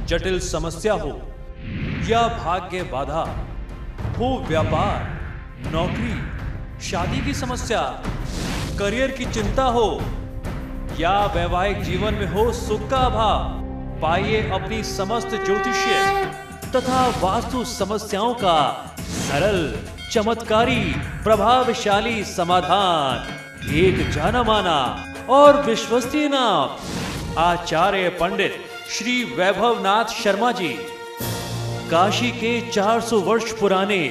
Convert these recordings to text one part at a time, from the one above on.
जटिल समस्या हो या भाग्य बाधा हो, व्यापार, नौकरी, शादी की समस्या, करियर की चिंता हो या वैवाहिक जीवन में हो सुख का अभाव, पाइए अपनी समस्त ज्योतिषीय तथा वास्तु समस्याओं का सरल, चमत्कारी, प्रभावशाली समाधान। एक जाना माना और विश्वसनीय नाम, आचार्य पंडित श्री वैभवनाथ शर्मा जी, काशी के 400 वर्ष पुराने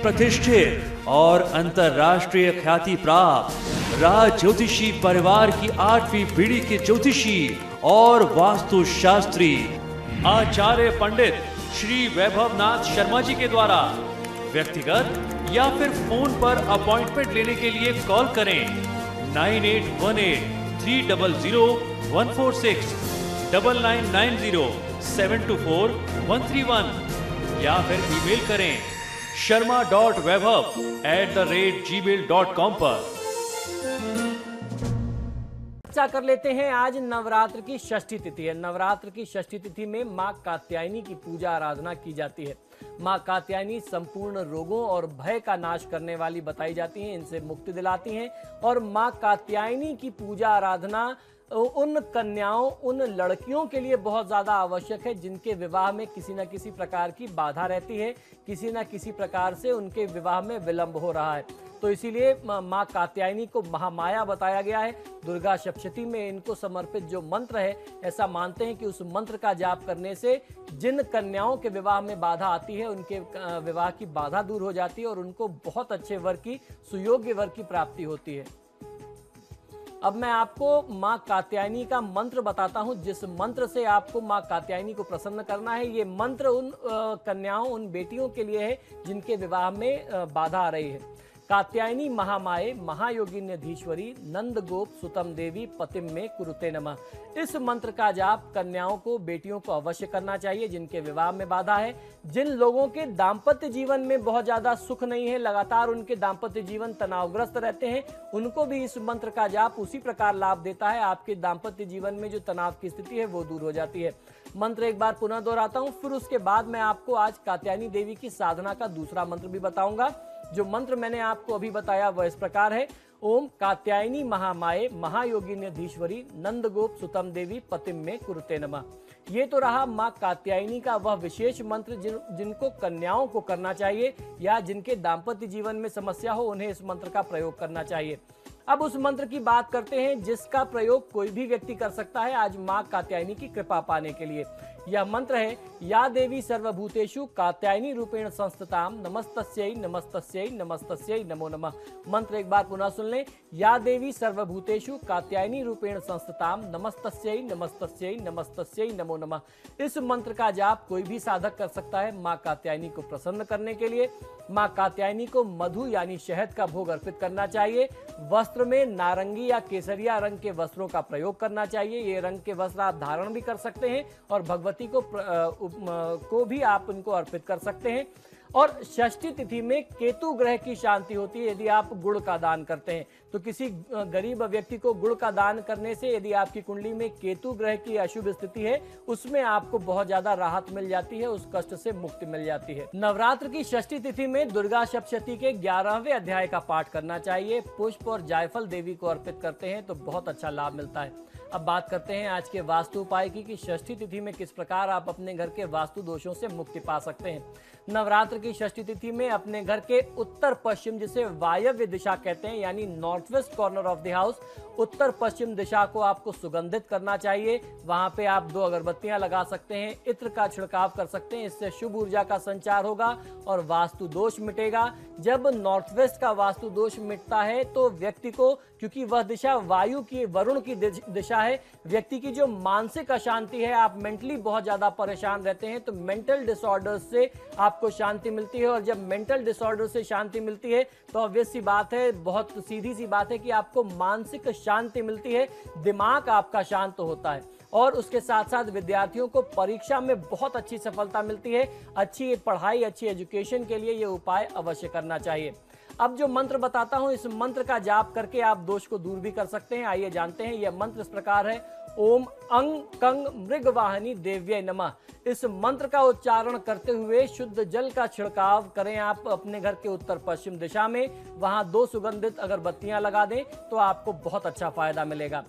प्रतिष्ठित और अंतरराष्ट्रीय ख्याति प्राप्त राज ज्योतिषी परिवार की 8वीं पीढ़ी के ज्योतिषी और वास्तु शास्त्री आचार्य पंडित श्री वैभवनाथ शर्मा जी के द्वारा व्यक्तिगत या फिर फोन पर अपॉइंटमेंट लेने के लिए कॉल करें 9818300146, 9990724131 या फिर ईमेल करें sharma.vaibhav@gmail.com पर। चर्चा कर लेते हैं। आज नवरात्र की षष्ठी तिथि है। नवरात्र की षष्ठी तिथि में मां कात्यायनी की पूजा आराधना की जाती है। मां कात्यायनी संपूर्ण रोगों और भय का नाश करने वाली बताई जाती हैं, इनसे मुक्ति दिलाती हैं। और मां कात्यायनी की पूजा आराधना उन कन्याओं, उन लड़कियों के लिए बहुत ज़्यादा आवश्यक है जिनके विवाह में किसी न किसी प्रकार की बाधा रहती है, किसी न किसी प्रकार से उनके विवाह में विलंब हो रहा है। तो इसीलिए माँ कात्यायनी को महामाया बताया गया है। दुर्गा सप्तशती में इनको समर्पित जो मंत्र है, ऐसा मानते हैं कि उस मंत्र का जाप करने से जिन कन्याओं के विवाह में बाधा आती है, उनके विवाह की बाधा दूर हो जाती है और उनको बहुत अच्छे वर की, सुयोग्य वर की प्राप्ति होती है। अब मैं आपको मां कात्यायनी का मंत्र बताता हूं, जिस मंत्र से आपको मां कात्यायनी को प्रसन्न करना है। ये मंत्र उन कन्याओं, उन बेटियों के लिए है जिनके विवाह में बाधा आ रही है। कात्यायनी महामाये महायोगिन्यधीश्वरी नंद गोप सुतम देवी पतिम में कुरुते नमः। इस मंत्र का जाप कन्याओं को, बेटियों को अवश्य करना चाहिए जिनके विवाह में बाधा है। जिन लोगों के दाम्पत्य जीवन में बहुत ज्यादा सुख नहीं है, लगातार उनके दाम्पत्य जीवन तनावग्रस्त रहते हैं, उनको भी इस मंत्र का जाप उसी प्रकार लाभ देता है। आपके दाम्पत्य जीवन में जो तनाव की स्थिति है वो दूर हो जाती है। मंत्र एक बार पुनः दोहराता हूं, फिर उसके बाद मैं आपको आज कात्यायनी देवी की साधना का दूसरा मंत्र भी बताऊंगा। जो मंत्र मैंने आपको अभी बताया वह इस प्रकार है। ओम कात्यायनी महामाये महायोगिन्यधीश्वरी नंद गोप सुतम देवी पतिम में कुरुते नमः। ये तो रहा माँ कात्यायनी का वह विशेष मंत्र जिनको कन्याओं को करना चाहिए या जिनके दाम्पत्य जीवन में समस्या हो, उन्हें इस मंत्र का प्रयोग करना चाहिए। अब उस मंत्र की बात करते हैं जिसका प्रयोग कोई भी व्यक्ति कर सकता है आज माँ कात्यायनी की कृपा पाने के लिए। यह मंत्र है, या देवी सर्वभूतेषु कात्यायनी रूपेण संस्थिताम नमस्तस्यै नमस्तस्यै नमस्तस्यै नमो नमः। मंत्र एक बार पुनः सुन लें। या देवी सर्वभूतेषु कात्यायनी रूपेण संस्थिताम नमस्तस्यै नमस्तस्यै नमस्तस्यै नमो नमः। इस मंत्र का जाप कोई भी साधक कर सकता है माँ कात्यायनी को प्रसन्न करने के लिए। माँ कात्यायनी को मधु यानी शहद का भोग अर्पित करना चाहिए। वस्त्र में नारंगी या केसरिया रंग के वस्त्रों का प्रयोग करना चाहिए। ये रंग के वस्त्र आप धारण भी कर सकते हैं और भगवती को भी आप इनको अर्पित कर सकते हैं। और षष्ठी तिथि में केतु ग्रह की शांति होती है यदि आप गुड़ का दान करते हैं। तो किसी गरीब व्यक्ति को गुड़ का दान करने से यदि आपकी कुंडली में केतु ग्रह की अशुभ स्थिति है, उसमें आपको बहुत ज्यादा राहत मिल जाती है, उस कष्ट से मुक्ति मिल जाती है। नवरात्र की षष्ठी तिथि में दुर्गा सप्तशती के 11वें अध्याय का पाठ करना चाहिए। पुष्प और जायफल देवी को अर्पित करते हैं तो बहुत अच्छा लाभ मिलता है। अब बात करते हैं आज के वास्तु उपाय की कि षष्ठी तिथि में किस प्रकार आप अपने घर के वास्तु दोषों से मुक्ति पा सकते हैं। नवरात्र की षष्ठी तिथि में अपने घर के उत्तर पश्चिम, जिसे वायव्य दिशा कहते हैं, यानी north west corner of the house, उत्तर पश्चिम दिशा को आपको सुगंधित करना चाहिए। वहां पे आप 2 अगरबत्तियां लगा सकते हैं, इत्र का छिड़काव कर सकते हैं। इससे शुभ ऊर्जा का संचार होगा और वास्तु दोष मिटेगा। जब नॉर्थ वेस्ट का वास्तु दोष मिटता है तो व्यक्ति को, क्योंकि वह दिशा वायु की, वरुण की दिशा है, व्यक्ति की जो मानसिक अशांति है, आप मेंटली बहुत ज्यादा परेशान रहते हैं तो मेंटल डिसऑर्डर से आपको शांति मिलती है। और जब मेंटल डिसऑर्डर से शांति मिलती है तो ऑब्वियस सी बात है, बहुत सीधी सी बात है कि आपको मानसिक शांति मिलती है, दिमाग आपका शांत होता है। और उसके साथ साथ विद्यार्थियों को परीक्षा में बहुत अच्छी सफलता मिलती है। अच्छी पढ़ाई, अच्छी एजुकेशन के लिए ये उपाय अवश्य करना चाहिए। अब जो मंत्र बताता हूं, इस मंत्र का जाप करके आप दोष को दूर भी कर सकते हैं। आइए जानते हैं। यह मंत्र इस प्रकार है। ओम अंग कंग मृगवाहिनी देव्यै नमः। इस मंत्र का उच्चारण करते हुए शुद्ध जल का छिड़काव करें आप अपने घर के उत्तर पश्चिम दिशा में। वहां 2 सुगंधित अगरबत्तियां लगा दें तो आपको बहुत अच्छा फायदा मिलेगा।